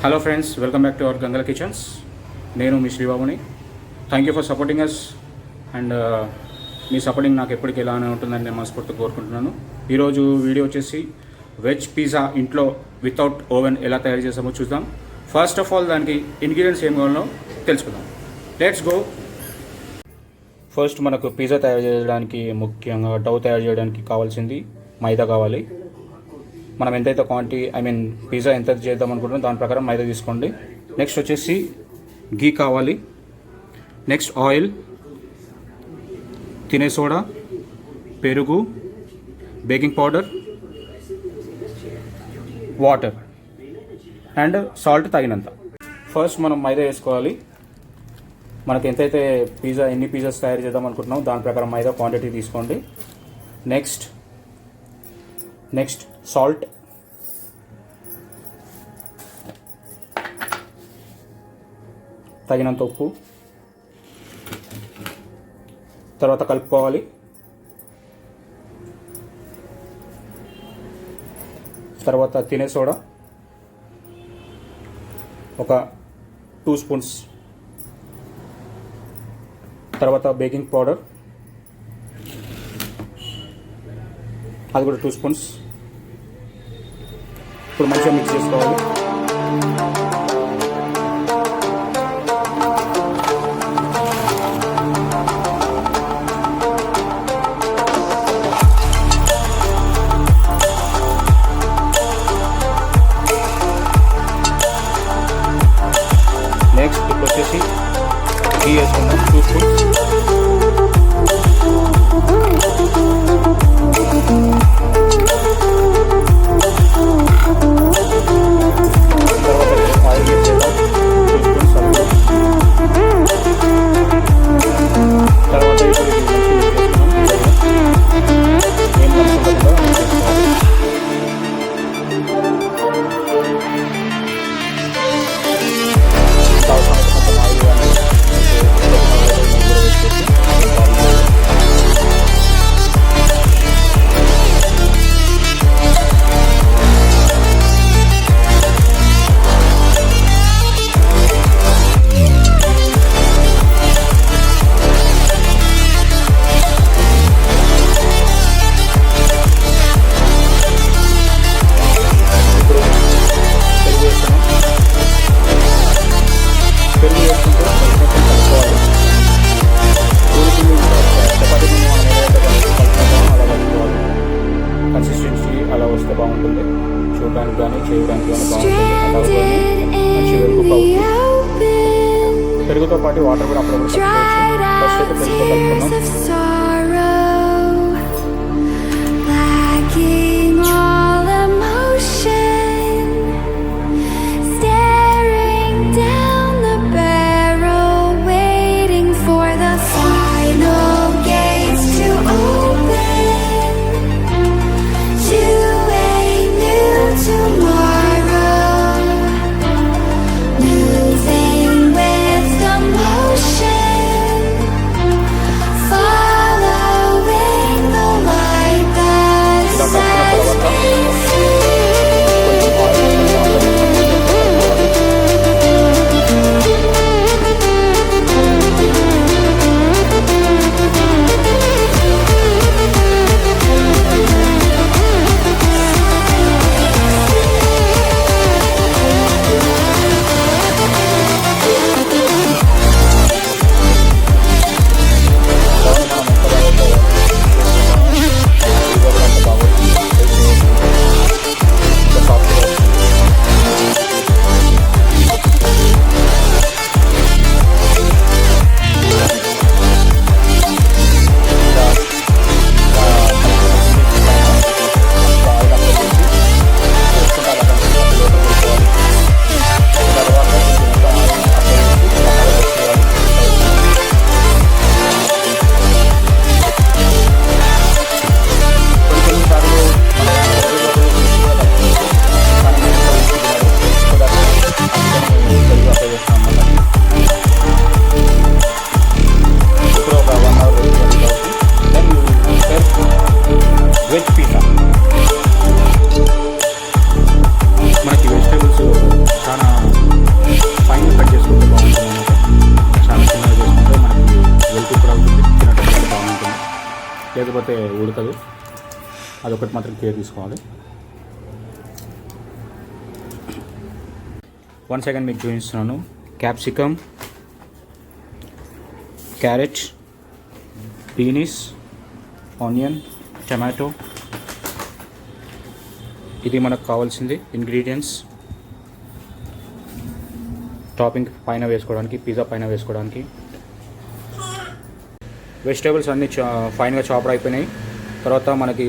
Hello friends, welcome back to our Gangala kitchens. నేను మీ శ్రీబాబుని. Thank you for supporting us and మీ supporting నాకు ఎప్పటికీ ఇలానే ఉంటుందని నేను మనస్ఫూర్తిగా కోరుకుంటున్నాను. ఈరోజు వీడియో వచ్చేసి వెజ్ పిజ్జా ఇంట్లో వితౌట్ ఓవెన్ ఎలా తయారు చేసామో చూద్దాం. ఫస్ట్ ఆఫ్ ఆల్ దానికి ఇంగ్రీడియంట్స్ ఏం కావాలో తెలుసుకుందాం. Let's go. ఫస్ట్ మనకు పిజ్జా తయారు చేయడానికి ముఖ్యంగా డౌ తయారు చేయడానికి కావాల్సింది మైదా కావాలి. మనం ఎంతైతే క్వాంటిటీ పిజ్జా ఎంత చేద్దాం అనుకుంటున్నాం దాని ప్రకారం మైదా తీసుకోండి. నెక్స్ట్ వచ్చేసి గీ కావాలి. నెక్స్ట్ ఆయిల్, తినే సోడా, పెరుగు, baking powder, water and salt తగినంత. ఫస్ట్ మనం మైదా వేసుకోవాలి. మనకి ఎంతైతే ఎన్ని పిజ్జాస్ తయారు చేద్దాం అనుకుంటున్నాం దాని ప్రకారం మైదా క్వాంటిటీ తీసుకోండి. నెక్స్ట్ సాల్ట్, తగినంత ఉప్పు, తర్వాత కలుపుకోవాలి. తర్వాత తినే సోడా ఒక 2 స్పూన్స్, తర్వాత బేకింగ్ పౌడర్ అది కూడా 2 స్పూన్స్. ఇప్పుడు మంచిగా మిక్స్ చేసుకోవాలి. నెక్స్ట్ ఇప్పుడు వచ్చేసి ఘీ వేసుకుందాం 2 స్పూన్స్. కన్సిస్టెన్సీ అలా వస్తే బాగుంటుంది, చూడడానికి కానీ చేయడానికి కానీ బాగుంటుంది. మంచి పెరుగుతో పాటు వాటర్ కూడా అప్పుడప్పుడు కలుపుకోవచ్చు. ఫస్ట్ అయితే పెరుగుతో కలుపుకున్నాం. Far లేకపోతే ఉడకదు. అదొకటి మాత్రం కేర్ తీసుకోవాలి. 1 సెకండ్ మీకు చూపిస్తున్నాను. Capsicum, carrot, beans, onion, tomato, ఇది మనకు కావాల్సింది ఇంగ్రీడియంట్స్. టాపింగ్ పైన వేసుకోవడానికి, పిజ్జా పైన వేసుకోవడానికి. వెజిటేబుల్స్ అన్నీ ఫైన్గా చాపర్ అయిపోయినాయి. తర్వాత మనకి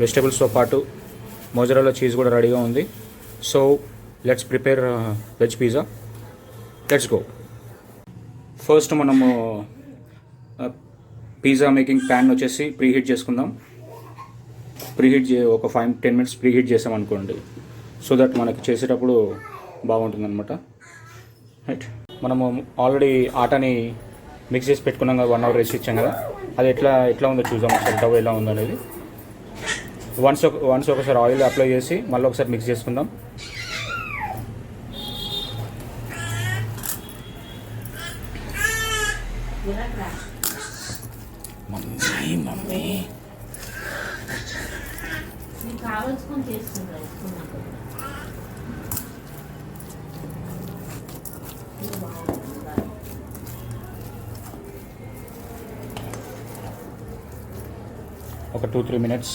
వెజిటేబుల్స్తో పాటు మోజరెల్లా చీజ్ కూడా రెడీగా ఉంది. So let's prepare veg pizza. Let's go. First మనము పిజ్జా మేకింగ్ ప్యాన్ వచ్చేసి ప్రీహీట్ చేసుకుందాం. ఒక 5-10 మినిట్స్ ప్రీహీట్ చేసామనుకోండి, సో దట్ మనకి చేసేటప్పుడు బాగుంటుందన్నమాట. రైట్, మనము ఆల్రెడీ ఆటాని మిక్స్ చేసి పెట్టుకున్నాం కదా, 1 అవర్ వేసి ఇచ్చాం కదా. అది ఎట్లా ఉందో చూద్దాం ఒకసారి, డవ్ ఎలా ఉందో అనేది. వన్స్ ఒకసారి ఆయిల్ అప్లై చేసి మళ్ళీ ఒకసారి మిక్స్ చేసుకుందాం. మమ్మీ కావాల్సుకొని చేస్తున్నారు. ఒక 2-3 మినిట్స్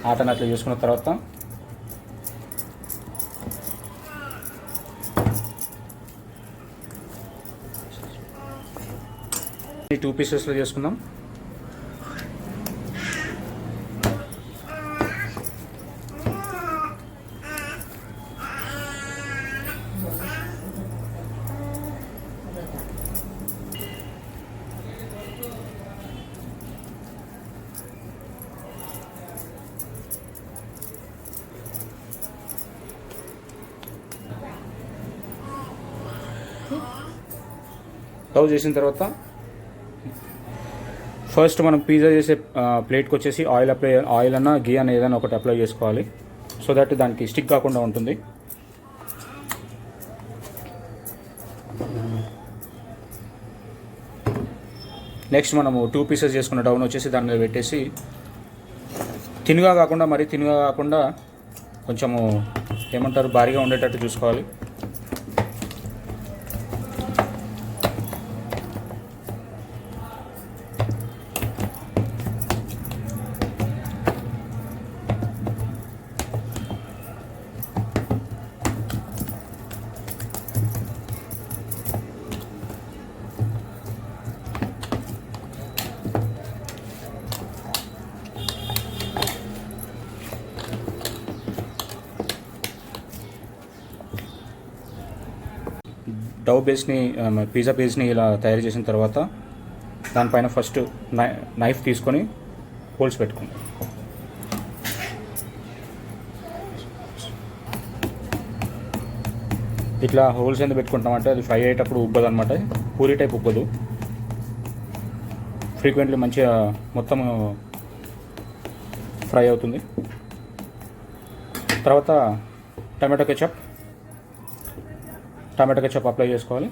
ఆటను అట్లా చేసుకున్న తర్వాత ఈ 2 పీసెస్లో చేసుకుందాం. సర్వ్ చేసిన తర్వాత ఫస్ట్ మనం పిజ్జా చేసే ప్లేట్కి వచ్చేసి ఆయిల్ అన్న గీ అన్న ఏదైనా ఒకటి అప్లై చేసుకోవాలి, సో దట్ దానికి స్టిక్ కాకుండా ఉంటుంది. నెక్స్ట్ మనము 2 పీసెస్ చేసుకున్న డౌన్ వచ్చేసి దాని మీద పెట్టేసి తినుగా కాకుండా కొంచెము ఏమంటారు భారీగా ఉండేటట్టు చూసుకోవాలి. డవ్ బేస్ని పిజ్జా బేస్ని ఇలా తయారు చేసిన తర్వాత దానిపైన ఫస్ట్ నైఫ్ తీసుకొని హోల్స్ పెట్టుకోండి. ఇట్లా హోల్స్ ఎందుకు పెట్టుకుంటామంటే అది ఫ్రై అయ్యేటప్పుడు ఉబ్బదు అనమాట, పూరి టైప్ ఉబ్బదు. ఫ్రీక్వెంట్లీ మంచిగా మొత్తం ఫ్రై అవుతుంది. తర్వాత టమాటో కెచప్ అప్లై చేసుకోవాలి.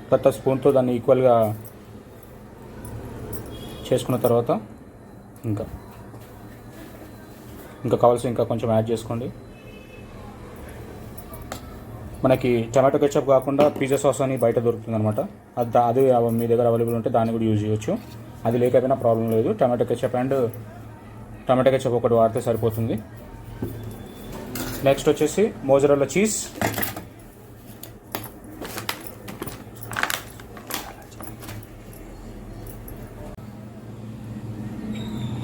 తర్వాత స్పూన్తో దాన్ని ఈక్వల్గా చేసుకున్న తర్వాత ఇంకా కావాల్సి ఇంకా కొంచెం యాడ్ చేసుకోండి. మనకి టమాటో కెచప్ కాకుండా పిజ్జా సాస్ అని బయట దొరుకుతుంది అనమాట. అది మీ దగ్గర అవైలబుల్ ఉంటే దాన్ని కూడా యూజ్ చేయొచ్చు. అది లేకపోయినా ప్రాబ్లం లేదు. టమాటో కెచప్ ఒకటి వాడితే సరిపోతుంది. నెక్స్ట్ వచ్చేసి మోజరెల్లా చీజ్,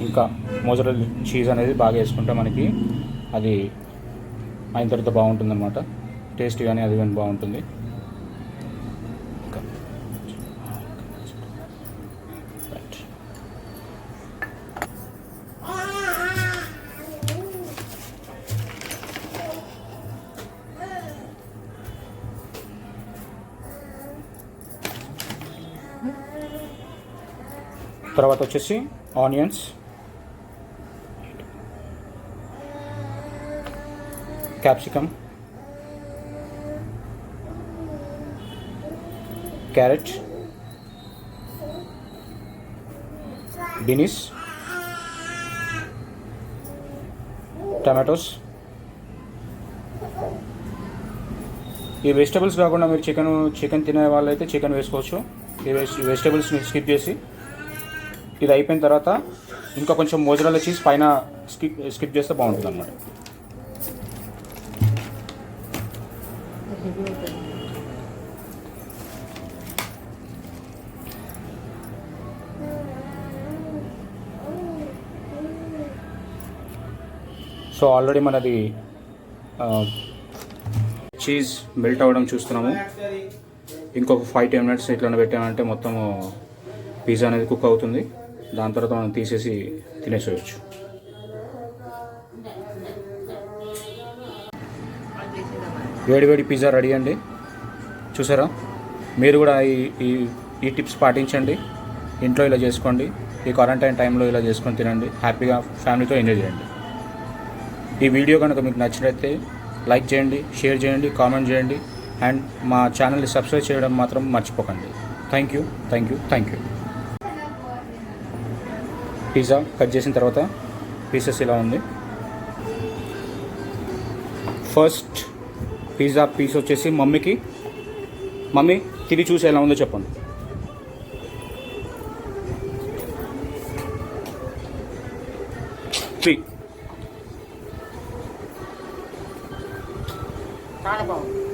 ఇంకా మోజరెల్లా చీజ్ అనేది బాగా వేసుకుంటే మనకి అది అయిన తర్వాత బాగుంటుంది అనమాట. టేస్ట్ కానీ అది కానీ బాగుంటుంది. తర్వాత వచ్చేసి onions capsicum, carrot, beans, tomatoes. ఈ వెజిటబుల్స్ కాకుండా మీరు చికెన్ తినే వాళ్ళైతే చికెన్ వేసుకోవచ్చు. ఈ వెజిటబుల్స్ని స్కిప్ చేసి ఇది అయిపోయిన తర్వాత ఇంకా కొంచెం మోజరెల్లా చీజ్ పైన స్కిప్ చేస్తే బాగుంటుంది అన్నమాట. సో ఆల్రెడీ మనది చీజ్ మెల్ట్ అవ్వడం చూస్తున్నాము. ఇంకొక 5-10 మినిట్స్ ఇట్లా పెట్టామంటే మొత్తము పిజ్జా అనేది కుక్ అవుతుంది. దాని తర్వాత మనం తీసేసి తినేసేయచ్చు. వేడి పిజ్జా రెడీ అండి. చూసారా? మీరు కూడా ఈ టిప్స్ పాటించండి. ఇంట్లో ఇలా చేసుకోండి. ఈ క్వారంటైన్ టైంలో ఇలా చేసుకొని తినండి. హ్యాపీగా ఫ్యామిలీతో ఎంజాయ్ చేయండి. ఈ వీడియో కనుక మీకు నచ్చినట్లయితే లైక్ చేయండి, షేర్ చేయండి, కామెంట్ చేయండి అండ్ మా ఛానల్ని సబ్స్క్రైబ్ చేయడం మాత్రం మర్చిపోకండి. Thank you. పిజ్జా కట్ చేసిన తర్వాత పీసెస్ ఇలా ఉంది. ఫస్ట్ పిజ్జా పీస్ వచ్చేసి మమ్మీ తిని చూసి ఎలా ఉందో చెప్పండి. చాలా బాగుంది.